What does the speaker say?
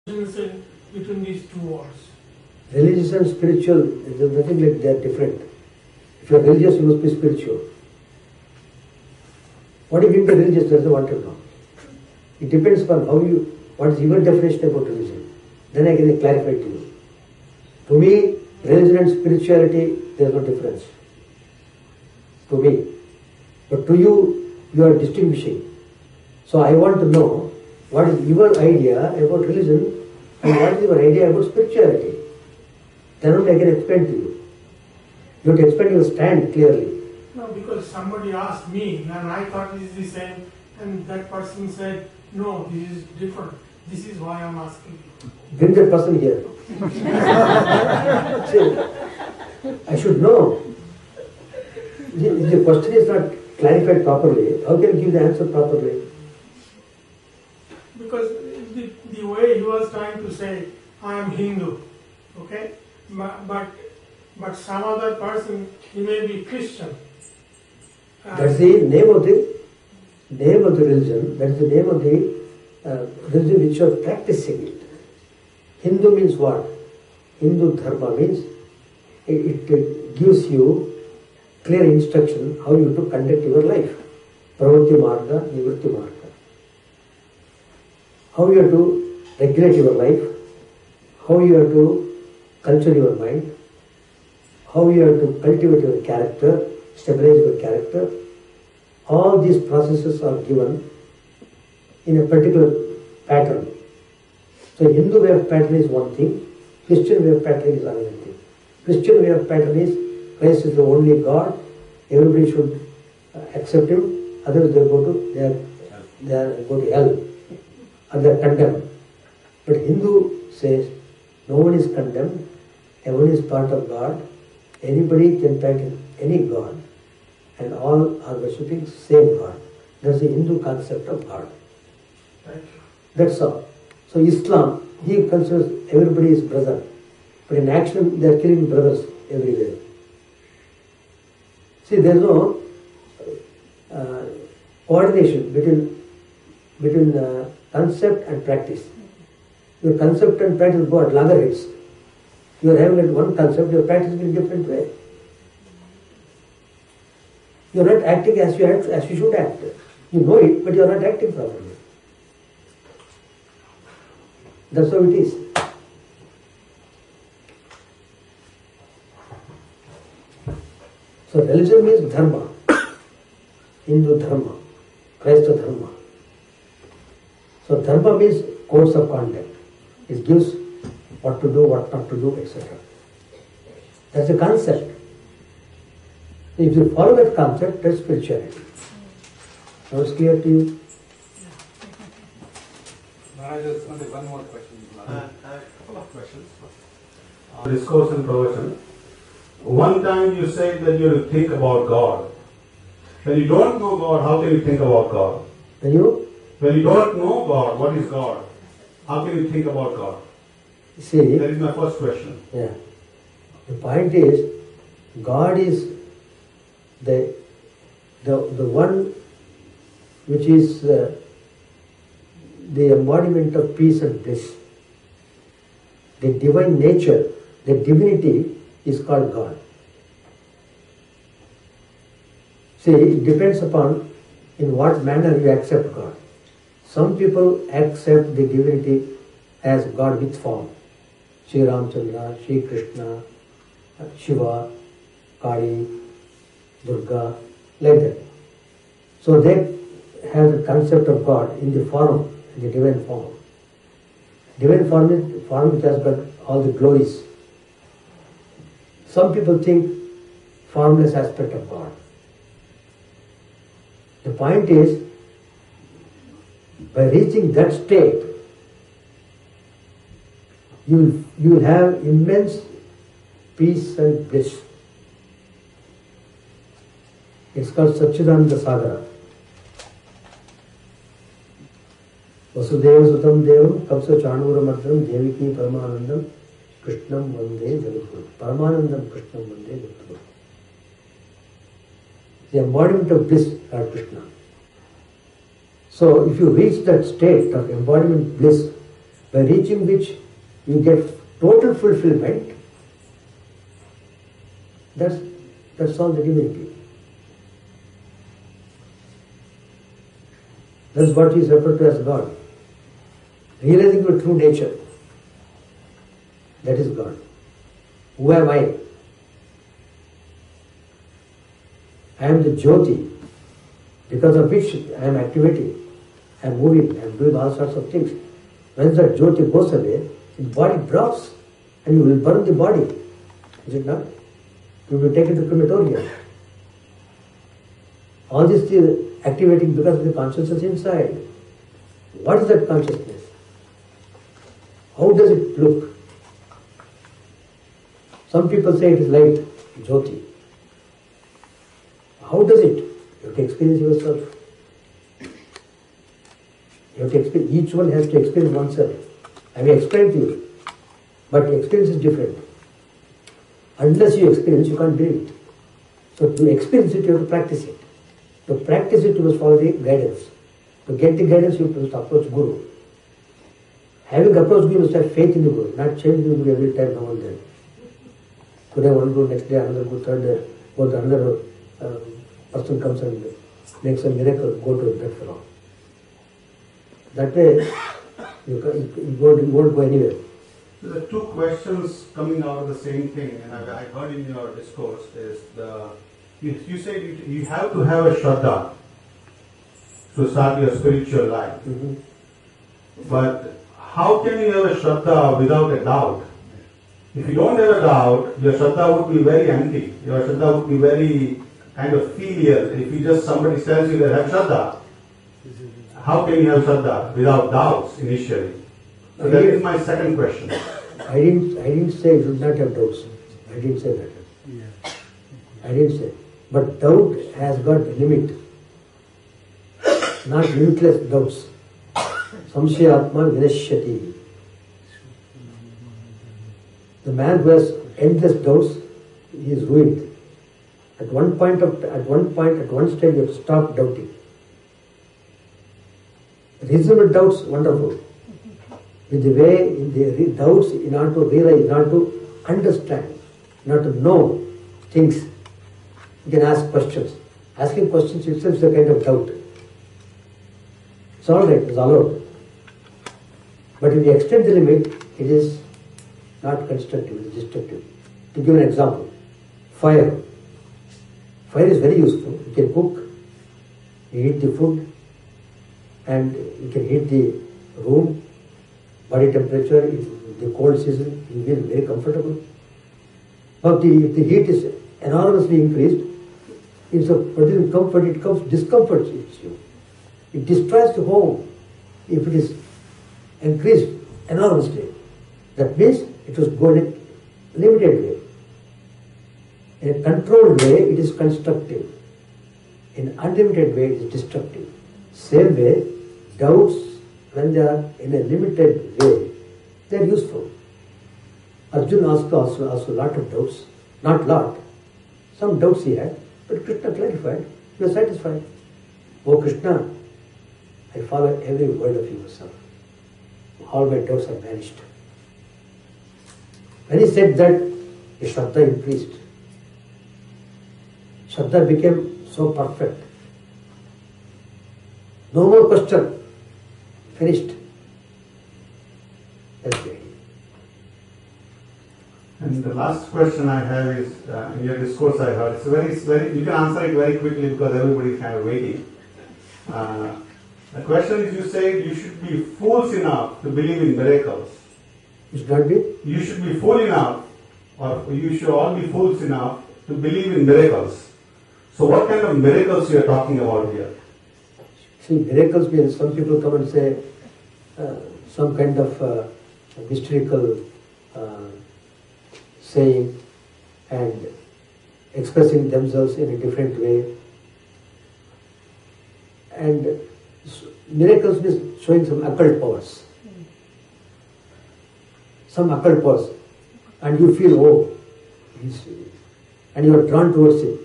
difference between these two words? Religious and spiritual, there's nothing like they are different. If you are religious, you must be spiritual. What do you mean by religious? That's what I want to know. It depends upon what is your definition about religion. Then I can clarify to you. To me, religion and spirituality, there is no difference. To me. But to you, you are distinguishing. So I want to know what is your idea about religion and what is your idea about spirituality. Then only I can explain to you. You have to explain your stand clearly. No, because somebody asked me and I thought it is the same, and that person said, no, this is different. This is why I am asking. Bring that person here. See, I should know. If the question is not clarified properly, how can you give the answer properly? Because the way he was trying to say, I am Hindu, okay? But some other person, he may be Christian. That's the name of the religion. That is the name of the religion which you are practicing it. Hindu means what? Hindu dharma means it gives you clear instruction how you to conduct your life. Pravritti marga, nivritti marga. How you have to regulate your life, how you have to culture your mind, how you have to cultivate your character, stabilize your character. All these processes are given in a particular pattern. So Hindu way of pattern is one thing, Christian way of pattern is another thing. Christian way of pattern is Christ is the only God, everybody should accept him, others they go to hell, or they are condemned. But Hindu says no one is condemned, everyone is part of God, anybody can practice any God, and all are worshipping same God. That's the Hindu concept of God. That's all. So Islam, he considers everybody is brother, but in action they are killing brothers everywhere. See, there is no coordination between concept and practice. Your concept and practice go at loggerheads. You are having one concept, you are practicing in a different way. You are not acting as you should act. You know it, but you are not acting properly. That's how it is. So religion means dharma, Hindu dharma, Christ dharma. So dharma means codes of conduct. It gives what to do, what not to do, etc. That's a concept. If you follow that concept, that's spirituality. Now it's clear to you? Just one more question. I have a couple of questions. Discourse and Pravachan. One time you said that you will think about God. When you don't know God, how can you think about God? When you don't know God, what is God? How can you think about God? See, that is my first question. Yeah. The point is, God is the one which is the embodiment of peace and bliss. The divine nature, the divinity is called God. See, it depends upon in what manner you accept God. Some people accept the divinity as God with form. Sri Ramchandra, Sri Krishna, Shiva, Kali, Durga, like that. So they have the concept of God in the form, in the divine form. Divine form is the form which has got all the glories. Some people think formless aspect of God. The point is, by reaching that state, you will have immense peace and bliss. It's called Satchidananda Sagara. Vasudeva Sutam Devam Kapsa Chanura Madram Deviki Paramanandam Krishnam Vande Jagadguru. Paramanandam Krishnam Vande Jagadguru. The embodiment of bliss are Krishna. So if you reach that state of embodiment bliss, by reaching which you get total fulfillment, that's all the divinity. That's what is referred to as God. Realizing your true nature, that is God. Who am I? I am the Jyoti, because of which I am activating, I am moving, I am doing all sorts of things. When that Jyoti goes away, the body drops and you will burn the body. Is it not? You will take it to crematorium. All this is activating because of the consciousness inside. What is that consciousness? How does it look? Some people say it is light, Jyoti. How does it? You have to experience yourself. You have to experience, each one has to experience oneself. I may explain to you, but experience is different. Unless you experience, you can't believe it. So to experience it, you have to practice it. To practice it, you must follow the guidance. To get the guidance, you must approach Guru. Having approached Guru, you must have faith in the Guru, not change the Guru every time, now and then. Today one Guru, next day another Guru, third day, go to another person comes and makes a miracle, go to that fellow. That way, you won't go anywhere. So the two questions coming out of the same thing, and I heard in your discourse, is you said you have to have a Shraddha to start your spiritual life. Mm-hmm. But how can you have a Shraddha without a doubt? If you don't have a doubt, your Shraddha would be very empty. Your Shraddha would be very kind of filial. If you just, somebody tells you they have Shraddha, how can you have Shraddha without doubts initially? So that is my second question. I didn't say you should not have doubts. I didn't say that. I didn't say. But doubt has got a limit. Not limitless doubts. Samshaya Atma Vinashyati. The man who has endless doubts, he is ruined. At one stage, you have to stop doubting. Reasonable doubts, wonderful. In the way, in the doubts, in order to realize, in order to understand, in order to know things, you can ask questions. Asking questions itself is a kind of doubt. It's all right, it's allowed. But if you extend the limit, it is not constructive, it is destructive. To give an example, fire. Fire is very useful. You can cook, you heat the food, and you can heat the room, body temperature, in the cold season, you will be very comfortable. But if the heat is enormously increased, it's a particular comfort, it comes discomfort you. It destroys the home if it is increased enormously. That means it was going in a limited way. In a controlled way, it is constructive. In an unlimited way, it is destructive. Same way, doubts, when they are in a limited way, they are useful. Arjuna also asked a lot of doubts. Not lot. Some doubts he had, but Krishna clarified. He was satisfied. Oh Krishna, I follow every word of yours. All my doubts are vanished. When he said that, his Shraddha increased. Shraddha became so perfect. No more question. Finished. That's the idea. And the last question I have is, in your discourse I heard, it's very, you can answer it very quickly because everybody is kind of waiting. The question is, you said you should be fools enough to believe in miracles. You should not be? You should be fool enough, or you should all be fools enough to believe in miracles. So what kind of miracles you are talking about here? See, miracles means some people come and say some kind of mystical saying and expressing themselves in a different way. And miracles means showing some occult powers. Some occult powers. And you feel, oh, and you are drawn towards it.